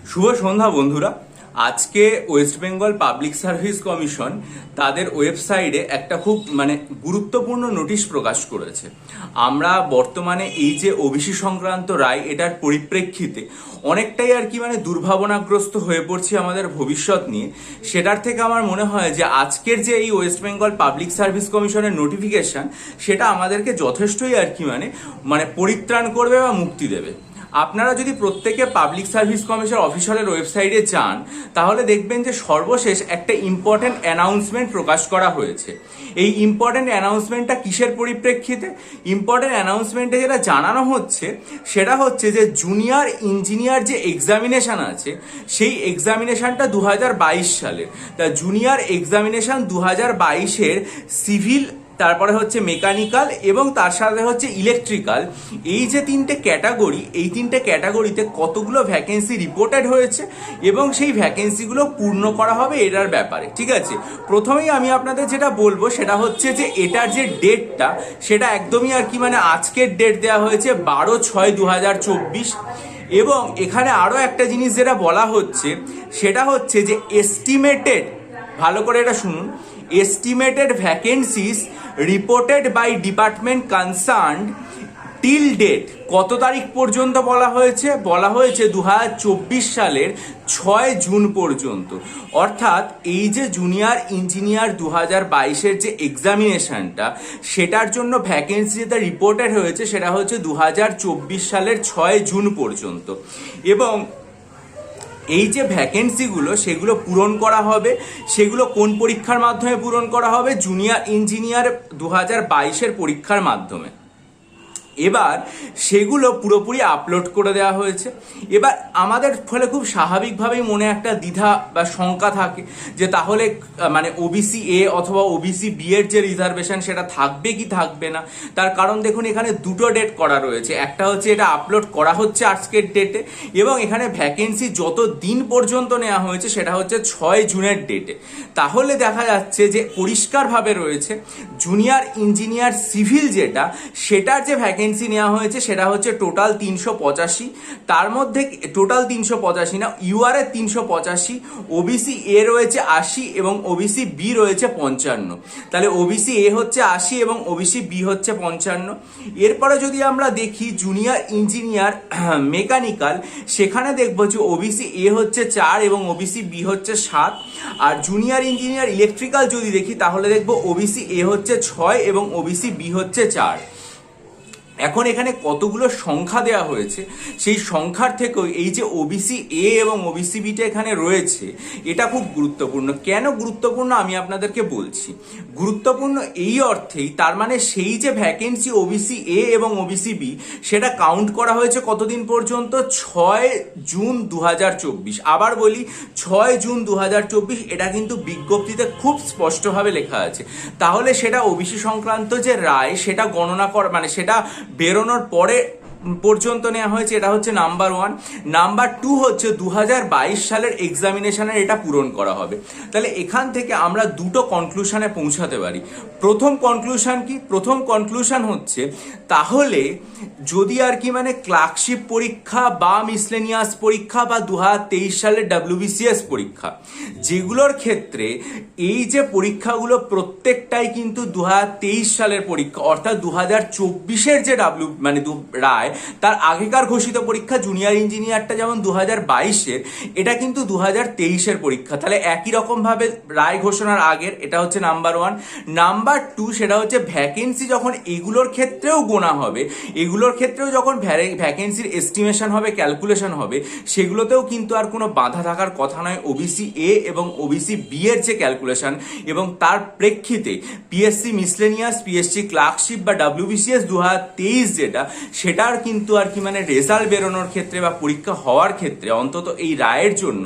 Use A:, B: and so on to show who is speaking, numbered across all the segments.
A: শুভ সন্ধ্যা বন্ধুরা। আজকে West Bengal public service commission তাদের ওয়েবসাইটে একটা খুব গুরুত্বপূর্ণ নোটিশ প্রকাশ করেছে। আমরা বর্তমানে এই যে ওবিসি সংক্রান্ত রায়, এটার পরিপ্রেক্ষিতে অনেকটাই দুর্ভাবনাগ্রস্ত হয়ে পড়ছি আমাদের ভবিষ্যৎ নিয়ে। সেটার থেকে আমার মনে হয় যে আজকের যে এই ওয়েস্ট বেঙ্গল পাবলিক সার্ভিস কমিশনের নোটিফিকেশন, সেটা আমাদেরকে যথেষ্টই পরিত্রাণ করবে বা মুক্তি দেবে। আপনারা যদি প্রত্যেকে পাবলিক সার্ভিস কমিশন অফিসিয়ালের ওয়েবসাইটে যান, তাহলে দেখবেন যে সর্বশেষ একটা ইম্পর্টেন্ট অ্যানাউন্সমেন্ট প্রকাশ করা হয়েছে। এই ইম্পর্টেন্ট অ্যানাউন্সমেন্টটা কিসের পরিপ্রেক্ষিতে? ইম্পর্টেন্ট অ্যানাউন্সমেন্টে যেটা জানানো হচ্ছে সেটা হচ্ছে যে জুনিয়র ইঞ্জিনিয়ার যে এক্সামিনেশন আছে, সেই এক্সামিনেশনটা 2022 সালের। তা জুনিয়র এক্সামিনেশন 2022-এর সিভিল, তারপরে হচ্ছে মেকানিক্যাল এবং তার সাথে হচ্ছে ইলেকট্রিক্যাল, এই যে তিনটে ক্যাটাগরি, এই তিনটে ক্যাটাগরিতে কতগুলো ভ্যাকেন্সি রিপোর্টেড হয়েছে এবং সেই ভ্যাকেন্সিগুলো পূর্ণ করা হবে এটার ব্যাপারে। ঠিক আছে, প্রথমেই আমি আপনাদের যেটা বলবো সেটা হচ্ছে যে এটার যে ডেটটা, সেটা একদমই আজকের ডেট দেওয়া হয়েছে 12/6/2024। এবং এখানে আরো একটা জিনিস যেটা বলা হচ্ছে সেটা হচ্ছে যে এস্টিমেটেড, ভালো করে এটা শুনুন, estimated vacancies reported by department concerned till date। কত তারিখ পর্যন্ত বলা হয়েছে? বলা হয়েছে 2024 সালের 6 জুন পর্যন্ত। অর্থাৎ এই যে জুনিয়র ইঞ্জিনিয়ার 2022-এর যে এক্সামিনেশনটা, সেটার জন্য ভ্যাকেন্সি যেটা রিপোর্টেড হয়েছে সেটা হচ্ছে 2024 সালের 6 জুন পর্যন্ত। এবং এই যে ভ্যাকেন্সিগুলো, সেগুলো পূরণ করা হবে। সেগুলো কোন পরীক্ষার মাধ্যমে পূরণ করা হবে? জুনিয়র ইঞ্জিনিয়ার 2022-এর পরীক্ষার মাধ্যমে। এবার সেগুলো পুরোপুরি আপলোড করে দেওয়া হয়েছে। এবার আমাদের ফলে খুব স্বাভাবিকভাবেই মনে একটা দ্বিধা বা শঙ্কা থাকে যে তাহলে ওবিসি এ অথবা ওবিসি বি এর যে রিজার্ভেশন, সেটা থাকবে কি থাকবে না। তার কারণ দেখুন, এখানে দুটো ডেট করা রয়েছে। একটা হচ্ছে এটা আপলোড করা হচ্ছে আজকের ডেটে, এবং এখানে ভ্যাকেন্সি যত দিন পর্যন্ত নেওয়া হয়েছে সেটা হচ্ছে 6 জুনের ডেটে। তাহলে দেখা যাচ্ছে যে পরিষ্কারভাবে রয়েছে জুনিয়র ইঞ্জিনিয়ার সিভিল যেটা, সেটার যে ভ্যাকেন্সি নেওয়া হয়েছে সেটা হচ্ছে টোটাল 385। তার মধ্যে টোটাল 385 না, ইউআর এর 385, ওবিসি এ রয়েছে 80 এবং ওবিসি বি রয়েছে 55। তাহলে ওবিসি এ হচ্ছে 80 এবং ওবিসি বি হচ্ছে 55। এরপরে যদি আমরা দেখি জুনিয়র ইঞ্জিনিয়ার মেকানিক্যাল, সেখানে দেখবো যে ওবিসি এ হচ্ছে 4 এবং ওবিসি বি হচ্ছে 7। আর জুনিয়র ইঞ্জিনিয়ার ইলেকট্রিক্যাল যদি দেখি, তাহলে দেখবো ওবিসি এ হচ্ছে 6 এবং ওবিসি বি হচ্ছে 4। এখন এখানে কতগুলো সংখ্যা দেওয়া হয়েছে, সেই সংখ্যার থেকেও এই যে ওবিসি এ এবং ওবিসি বিটা এখানে রয়েছে, এটা খুব গুরুত্বপূর্ণ। কেন গুরুত্বপূর্ণ আমি আপনাদেরকে বলছি। গুরুত্বপূর্ণ এই অর্থেই, তার সেই যে ভ্যাকেন্সি ওবিসি এ এবং ওবিসি বি, সেটা কাউন্ট করা হয়েছে কতদিন পর্যন্ত? 6 জুন 2024। আবার বলি, 6 জুন 2024। এটা কিন্তু বিজ্ঞপ্তিতে খুব স্পষ্টভাবে লেখা আছে। তাহলে সেটা ওবিসি সংক্রান্ত যে রায়, সেটা গণনা করা সেটা বেরোনোর পরে পর্যন্ত নেওয়া হয়েছে। এটা হচ্ছে নাম্বার 1। নাম্বার 2 হচ্ছে 2022 সালের এক্সামিনেশনের এটা পূরণ করা হবে। তাহলে এখান থেকে আমরা দুটো কনক্লুশনে পৌঁছাতে পারি। প্রথম কনক্লুশন কি? প্রথম কনক্লুশন হচ্ছে, তাহলে যদি ক্লার্কশিপ পরীক্ষা বা মিসলেনিয়াস পরীক্ষা বা 2023 সালের WBCS পরীক্ষা, যেগুলোর ক্ষেত্রে এই যে পরীক্ষাগুলো প্রত্যেকটাই কিন্তু 2023 সালের পরীক্ষা, অর্থাৎ 2024-এর যে রায়, তার আগেকার ঘোষিত পরীক্ষা জুনিয়র ইঞ্জিনিয়ারটা যেমন 2022-এর, এটা কিন্তু 2023-এর পরীক্ষা। তাহলে একই রকম ভাবে রায় ঘোষণার আগের, এটা হচ্ছে নাম্বার 1। নাম্বার 2, সেটা হচ্ছে ভ্যাকেন্সি যখন এগুলোর ক্ষেত্রেও গোনা হবে, এগুলোর ক্ষেত্রেও যখন ভ্যাকেন্সির এস্টিমেশন হবে, ক্যালকুলেশন হবে, সেগুলোতেও কিন্তু আর কোনো বাধা থাকার কথা নয়। ওবিসি এ এবং ওবিসি বি এর যে ক্যালকুলেশন, এবং তার প্রেক্ষিতে পিএসসি মিসলেনিয়াস, পিএসসি ক্লার্কশিপ বা WBCS 2023 যেটা, সেটার কিন্তু রেজাল্ট বেরোনোর ক্ষেত্রে বা পরীক্ষা হওয়ার ক্ষেত্রে অন্তত এই রায়ের জন্য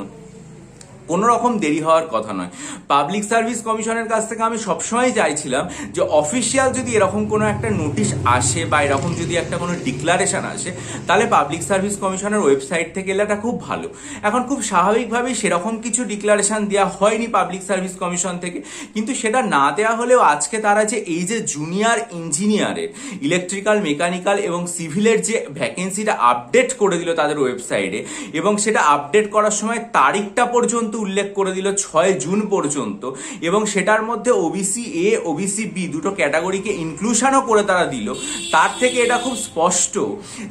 A: কোনো রকম দেরি হওয়ার কথা নয়। পাবলিক সার্ভিস কমিশনের কাছ থেকে আমি সবসময় চাইছিলাম যে অফিসিয়াল যদি এরকম কোনো একটা নোটিশ আসে বা এরকম যদি একটা কোনো ডিক্লারেশন আসে, তাহলে পাবলিক সার্ভিস কমিশনের ওয়েবসাইট থেকে এলে এটা খুব ভালো। এখন খুব স্বাভাবিকভাবেই সেরকম কিছু ডিক্লারেশন দেওয়া হয়নি পাবলিক সার্ভিস কমিশন থেকে, কিন্তু সেটা না দেওয়া হলেও আজকে তারা যে এই যে জুনিয়র ইঞ্জিনিয়ারের ইলেকট্রিক্যাল, মেকানিক্যাল এবং সিভিলের যে ভ্যাকেন্সিটা আপডেট করে দিল তাদের ওয়েবসাইটে, এবং সেটা আপডেট করার সময় তারিখটা পর্যন্ত উল্লেখ করে দিল 6 জুন পর্যন্ত, এবং সেটার মধ্যে ওবিসি এ, ওবিসি বি দুটো ক্যাটাগরিকে ইনক্লুশনও করে তারা দিল। তার থেকে এটা খুব স্পষ্ট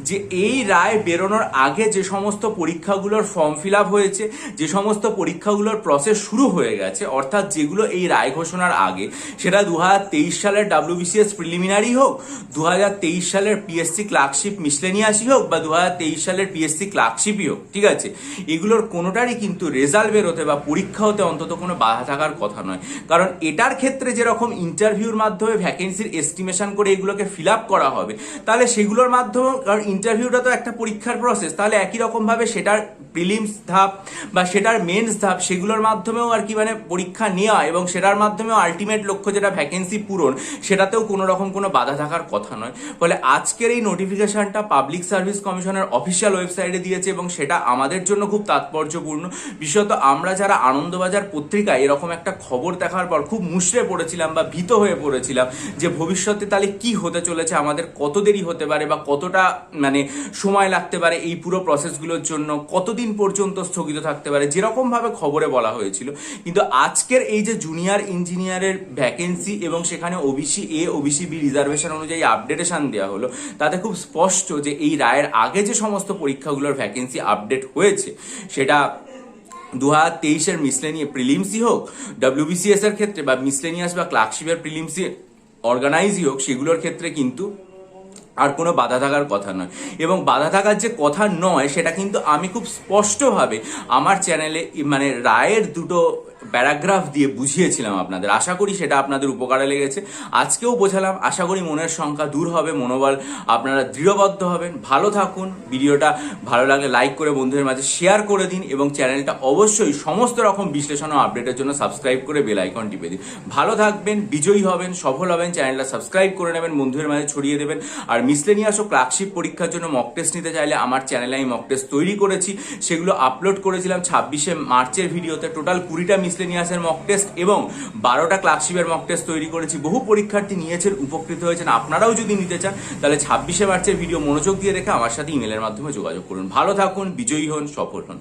A: যে এই রায় বেরোনোর আগে যে সমস্ত পরীক্ষাগুলোর ফর্ম ফিল আপ হয়েছে, যে সমস্ত পরীক্ষাগুলোর প্রসেস শুরু হয়ে গেছে, অর্থাৎ যেগুলো এই রায় ঘোষণার আগে, সেটা 2023 সালের WBCS প্রিলিমিনারি হোক, 2023 সালের পিএসসি ক্লার্কশিপ মিসলেনিয়াসই হোক, বা 2023 সালের পিএসসি ক্লার্কশিপই হোক, ঠিক আছে, এগুলোর কোনোটারই কিন্তু রেজাল্ট বেরোতে বা পরীক্ষা হতে অন্তত কোনো বাধা থাকার কথা নয়। কারণ এটার ক্ষেত্রে যেরকম ইন্টারভিউর মাধ্যমে ভ্যাকেন্সির এস্টিমেশন করে এগুলোকে ফিল আপ করা হবে, তাহলে সেগুলোর মাধ্যমে, কারণ ইন্টারভিউটা তো একটা পরীক্ষার প্রসেস, তাহলে একই রকমভাবে সেটার প্রিলিমস ধাপ বা সেটার মেন্স ধাপ, সেগুলোর মাধ্যমেও আর কি মানে পরীক্ষা নেওয়া এবং সেটার মাধ্যমেও আলটিমেট লক্ষ্য যেটা ভ্যাকেন্সি পূরণ, সেটাতেও কোনো রকম কোনো বাধা থাকার কথা নয়। ফলে আজকের এই নোটিফিকেশনটা পাবলিক সার্ভিস কমিশনের অফিসিয়াল ওয়েবসাইটে দিয়েছে এবং সেটা আমাদের জন্য খুব তাৎপর্যপূর্ণ। বিশেষত আমরা যারা আনন্দবাজার পত্রিকায় এরকম একটা খবর দেখার পর খুব মুষড়ে পড়েছিলাম বা ভীত হয়ে পড়েছিলাম যে ভবিষ্যতে তাহলে কি হতে চলেছে, আমাদের কত দেরি হতে পারে বা কতটা মানে সময় লাগতে পারে এই পুরো প্রসেসগুলোর জন্য, কতদিন পর্যন্ত স্থগিত থাকতে পারে, যেরকম ভাবে খবরে বলা হয়েছিল। কিন্তু আজকের এই যে জুনিয়র ইঞ্জিনিয়ারের ভ্যাকেন্সি এবং সেখানে OBC A, OBC B reservation অনুযায়ী আপডেটেশন দেওয়া হলো, তাতে খুব স্পষ্ট যে এই রায়ের আগে যে সমস্ত পরীক্ষাগুলোর ভ্যাকেন্সি আপডেট হয়েছে, সেটা 2023-এর প্রিলিমসই হোক, WBCS এর ক্ষেত্রে বা মিসলেনিয়াস বা ক্লার্কশিপের প্রিলিমসি অর্গানাইজই হোক, সেগুলোর ক্ষেত্রে কিন্তু আর কোনো বাধা থাকার কথা নয়। এবং বাধা থাকার যে কথা নয়, সেটা কিন্তু আমি খুব স্পষ্টভাবে আমার চ্যানেলে মানে রায়ের দুটো প্যারাগ্রাফ দিয়ে বুঝিয়েছিলাম আপনাদের। আশা করি সেটা আপনাদের উপকারে লেগেছে। আজকেও বোঝালাম, আশা করি মনের শঙ্কা দূর হবে, মনোবল আপনারা দৃঢ়বদ্ধ হবেন। ভালো থাকুন। ভিডিওটা ভালো লাগলে লাইক করে বন্ধুদের মাঝে শেয়ার করে দিন এবং চ্যানেলটা অবশ্যই সমস্ত রকম বিশ্লেষণ ও আপডেটের জন্য সাবস্ক্রাইব করে বেল আইকন টিপে দিন। ভালো থাকবেন, বিজয়ী হবেন, সফল হবেন। চ্যানেলটা সাবস্ক্রাইব করে নেবেন, বন্ধুদের মাঝে ছড়িয়ে দেবেন। আর মিসলেনিয়াস ও ক্লার্কশিপ পরীক্ষার জন্য মক টেস্ট নিতে চাইলে আমার চ্যানেলে আমি মক টেস্ট তৈরি করেছি, সেগুলো আপলোড করেছিলাম 26শে মার্চের ভিডিওতে। টোটাল 20টা মিসলেনিয়াসের মক টেস্ট এবং 12টা ক্লার্কশিপের মক টেস্ট তৈরি করেছি। বহু পরীক্ষার্থী নিয়েছেন, উপকৃত হয়েছেন। আপনারাও যদি নিতে চান তাহলে 26শে মার্চের ভিডিও মনোযোগ দিয়ে রেখে আমার সাথে ইমেলের মাধ্যমে যোগাযোগ করুন। ভালো থাকুন, বিজয়ী হন, সফল হন।